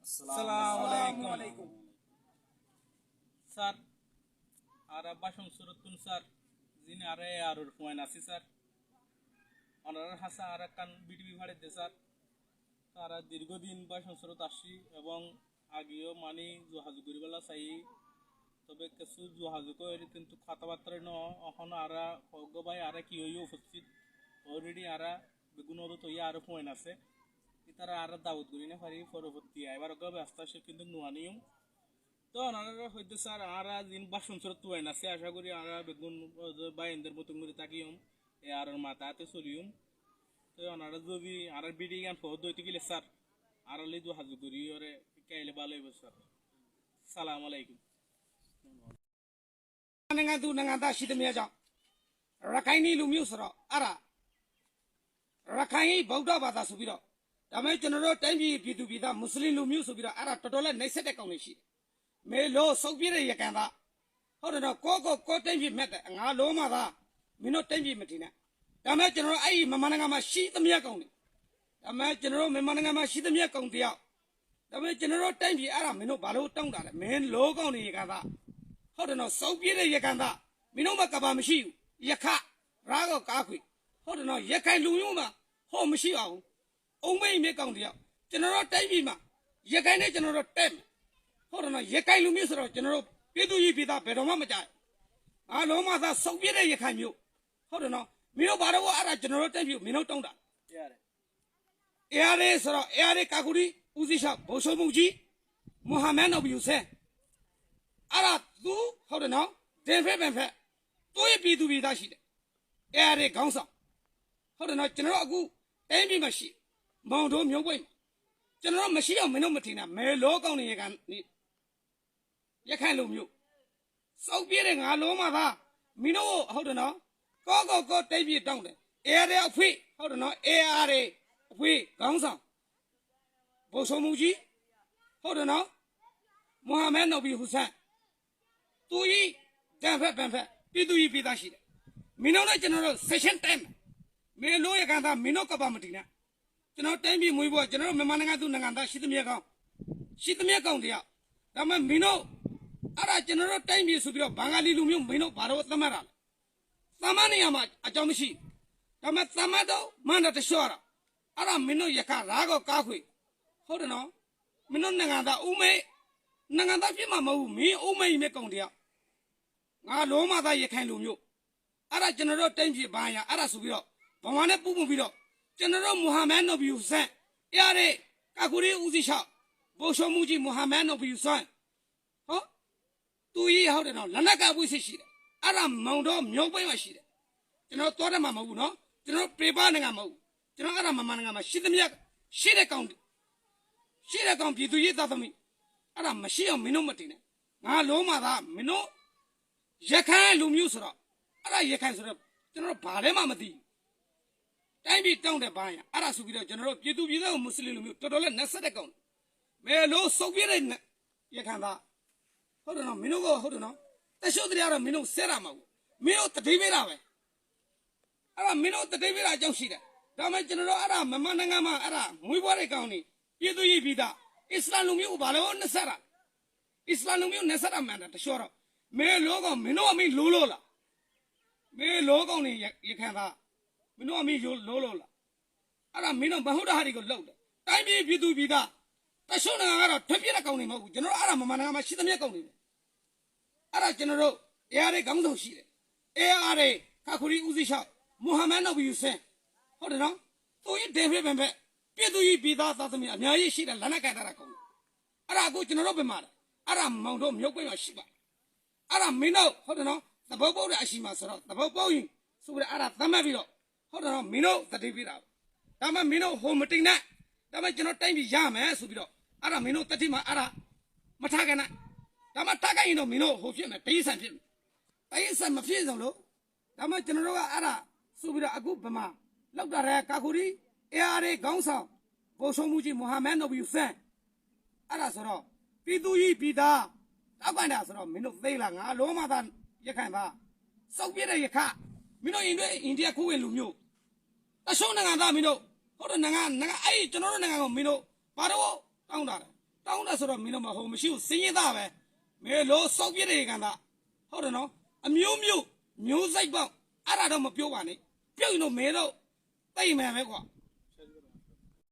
Assalamualaikum. Sir, ara bashon surutun sir. Zini are arur fuan asi sir. Onar hasa ara kan BTV bhare de sir. Ara দীর্ঘদিন bashon surut ashi ebong agio mani johazu goribala sai তবে কিছু johazu ko eri kintu khatabatra no ohon ara hogo bai ara ki hoyo upস্থিত already ara begunodo to ya ara fuan ase itara ara daud gurine fari পরবর্তী এবার গো ব্যস্ত সে কিন্তু নুয়ানিয়ম তো ওনারা হইতো স্যার আরা দিন বাসন সর তুই না সে আশা করি আরা বেগুন বাইন্দের মতো করে তাকিয়ম এ আর মাথাতে চলিয়ম তো ওনারা যদি আর বিডি গান ফদ হইতে গেলে স্যার আর লি দু হাজু করি ওরে কাইলে ভালো হইব স্যার সালাম আলাইকুম nga du nga da shi de me jaw rakai ni lu myu so ro ara rakai bauddha bada so bi ro da me chano ro time bi pitu bi da muslim lu myu so bi ro ara total la nai set de kaung ni shi me lo sok pi de yakan da hot de no ko time bi met de nga lo ma da min no time bi ma thi na da me chano ro ai mama nga ma shi de me kaung ni da me chano ro mama nga ma shi de me kaung ti yaw da me chano ro time bi ara min no ba lo taung da le men lo kaung ni yakan daဟုတ်တယ်နော်စောက်ပြည့်တဲ့ရကန်သားမင်းတို့မကဘာမရှိဘူးရခရာကောကားခွေဟုတ်တယ်နော်ရခိုင်လူမျိုးမှာဟောမရှိအောင်အုံမိတ်မြေကောင်တယောက်ကျွန်တော်တို့တိုက်ပြည်မှာရခိုင်နဲ့ကျွန်တော်တို့တက်ဟုတ်တယ်နော်ရခိုင်လူမျိုးဆိုတော့ကျွန်တော်တို့ပြည်သူကြီးပြည်သားဘယ်တော့မှမကြိုက်အားလုံးမသာစောက်ပြည့်တဲ့ရခိုင်မျိုးဟုတ်တယ်နော်မင်းတို့ဘာတော့အဲ့ဒါကျွန်တော်တို့တိုက်ပြည်မင်းတို့တောင်းတာရတယ်ဆိုတော့အဲ့ကာကူရီဦးစီးရှောက်ဘိုးစိုးမှုကြီးမုဟာမက်နော်ဘီယူဆဲအဲ့ဒါသူဟုတ်တယ်နော်ဒင်ဖက်ပန်ဖက်သူ့ရဲ့ပြည်သူပြည်သားရှိတယ်အဲ့ဒါခေါင်းဆောင်ဟုတ်တယ်နော်ကျွန်တော်အခုတိုင်းပြည်မှာရှိမောင်တို့မျိုးပွင့်ကျွန်တော်မရှိအောင်မင်းတို့မထင်နဲ့မဲလောကောင်းနေရကန်ရခိုင်လူမျိုးစောက်ပြည့်တဲ့ငါလုံးမှာသာမင်းတို့ဟုတ်တယ်နော်ကောတိုင်းပြည်တောင်းတယ်အဲ့ဒါအဖွေဟုတ်တယ်နော်အဲ့ဒါအဖွေခေါင်းဆောင်ဘိုးဆုံးမှုကြီးဟုတ်တယ်နော်မုဟာမက်နော်ဘီဟူဆန်သူကြီးတန်ဖက်ပန်ဖက်ပြည်သူကြီးပြည်သားရှိတယ်မင်းတို့နဲ့ကျွန်တော်တို့ session time မင်းတို့ရကန်သားမင်းတို့ကပါမတင်နဲ့ကျွန်တော်တိုင်းပြည်မွေးဖို့ကျွန်တော်တို့မြန်မာနိုင်ငံသူနိုင်ငံသားရှိသမျှကောင်းတရားဒါမှမင်းတို့အဲ့ဒါကျွန်တော်တို့တိုင်းပြည်ဆိုပြီးတော့ဘင်္ဂလီလူမျိုးမင်းတို့ဘာလို့သတ်မှတ်တာလဲသတ်မှတ်နေရမှာအကြောင်းမရှိဒါမှသတ်မှတ်တော့မန္တတလျှော့တာအဲ့ဒါမင်းတို့ရခရာကောကားခွေဟုတ်တယ်နော်မင်းတို့နိုင်ငံသားဦးမေနိုင်ငံသားဖြစ်မှာမဟုတ်ဘူးမင်းဦးမေမြေကောင်တရားငါလုံးမသားရခိုင်လူမျိုးအဲ့ဒါကျွန်တော်တို့တိုင်းပြည်ဘာညာအဲ့ဒါဆိုပြီးတော့ဗမာနဲ့ပူးပွန်ပြီးတော့ကျွန်တော်တို့မုဟာမက်နော်ဘီယူဆန်အဲ့ဒါကာကူရီဦးစီးချဘိုးရှောမှုကြီးမုဟာမက်နော်ဘီယူဆန်ဟောသူကြီးဟုတ်တယ်နော်လက်နက်ကပွေးစစ်ရှိတယ်အဲ့ဒါမောင်တော်မျိုးပွင့်မှရှိတယ်ကျွန်တော်သွားတယ်မှာမဟုတ်ဘူးနော်ကျွန်တော်ပြေပါနေကမဟုတ်ဘူးကျွန်တော်အဲ့ဒါမမနိုင်ငံမှာရှိသမျှရှိတဲ့ကောင်ပြည်သူရေးသားသမီးအဲ့ဒါမရှိအောင်မင်းတို့မတင်နဲ့ငါလုံးမသားမင်းတို့ရခိုင်လူမျိုးဆိုတော့အဲ့ဒါရခိုင်ဆိုတော့ကျွန်တော်တို့ဘာလဲမှမသိတိုင်းပြည်တောင်းတဲ့ဘာညာအဲ့ဒါဆိုပြီးတော့ကျွန်တော်တို့ပြည်သူပြည်သားကိုမွတ်စလင်လူမျိုးတော်တော်လေးနဲ့ဆက်တဲ့ကောင်မဲလို့စုပ်ပြတဲ့ရခိုင်သားဟုတ်တယ်နော်မင်းတို့ကဟုတ်တယ်နော်တရှုပ်တရားတော့မင်းတို့ဆဲတာမဟုတ်ဘူးမင်းတို့တတိပေးတာပဲအဲ့ဒါမင်းတို့တတိပေးတာအကြောင်းရှိတယ်ဒါမှကျွန်တော်တို့အဲ့ဒါမမနိုင်ငံမှာအဲ့ဒါမွေးဖွားတဲ့ကောင်နေပြည်သူကြီးပြည်သားအစ္စလာမ်လူမျိုးဘာလို့နဲ့ဆက်တာအစ္စလာမ်လူမျိုးနဲ့ဆက်တာမှန်တယ်တရှောတော့မဲလောကောင်မင်းတို့အမိလိုးလို့လားမဲလောကောင်နေရခံသားမင်းတို့အမိလိုးလို့လားအဲ့ဒါမင်းတို့မဟုတ်တာဟာတွေကိုလောက်တယ်တိုင်းပြည်ပြည်သူပြည်သားတရှုံးနိုင်ငံကတော့ထွက်ပြေးတဲ့ကောင်နေမဟုတ်ဘူးကျွန်တော်တို့အဲ့ဒါမမနိုင်ငံမှာရှိသမျှကောင်နေတယ်အဲ့ဒါကျွန်တော်တို့အားရခေါင်းဆောင်ရှိတယ်အားရခါခူရီဦးစီးချမုဟာမက်နော်ဘီယူဆန်ဟုတ်တယ်နော်သူကြီးဒင်ဖက်ပန်ဖက်ပြည်သူကြီးပြည်သားသားသမီးအများကြီးရှိတယ်လက်နက်ကင်တာကောင်အဲ့ဒါအခုကျွန်တော်တို့ပြင်မှာအဲ့ဒါမောင်တို့မြုပ်ပွင့်မှာရှိပါအဲ့ဒါမင်းတို့ဟုတ်တယ်နော်သဘောပေါက်တဲ့အရှိမဆိုတော့သဘောပေါက်ရင်ဆိုပြီးအဲ့ဒါသတ်မှတ်ပြီးတော့ဟုတ်တယ်နော်မင်းတို့တတိပြတာဒါမှမင်းတို့ဟိုမတင်နဲ့ဒါမှကျွန်တော်တိုင်းပြည်ရမယ်ဆိုပြီးတော့အဲ့ဒါမင်းတို့တတိမှာအဲ့ဒါမထားကြနဲ့ဒါမှထားကြရင်တော့မင်းတို့ဟိုဖြစ်မယ်တိဆန်ဖြစ်မယ်တိဆန်မဖြစ်အောင်လို့ဒါမှကျွန်တော်တို့ကအဲ့ဒါဆိုပြီးတော့အခုဗမာလောက်တာရဲကာကူရီအားရခေါင်းဆောင်ဘိုးဆုံးမှုကြီးမုဟာမက်နော်ဘီယူဆန်အဲ့ဒါဆိုတော့ပြည်သူကြီးပြည်သားတောက်ကန်တာဆိုတော့မင်းတို့သိလားငါလုံးမသားရခိုင်ပါစောက်ပြတဲ့ရခမင်းတို့အိန္ဒိယခိုးဝင်လူမျိုးတရှုံးနိုင်ငံသားမင်းတို့ဟုတ်တယ်နိုင်ငံအဲ့ကျွန်တော်တို့နိုင်ငံကိုမင်းတို့ဘာတော့တောင်းတာလဲ တောင်းတာဆိုတော့မင်းတို့မဟုတ်မရှိဘူးစင်းရင်သားပဲမင်းလို့စောက်ပြတဲ့ကန်သားဟုတ်တယ်နော်အမျိုးမျိုးမျိုးစိတ်ပေါက်အဲ့ဒါတော့မပြောပါနဲ့ပြုတ်ရင်တော့မင်းတို့တိတ်မှန်ပဲကွာ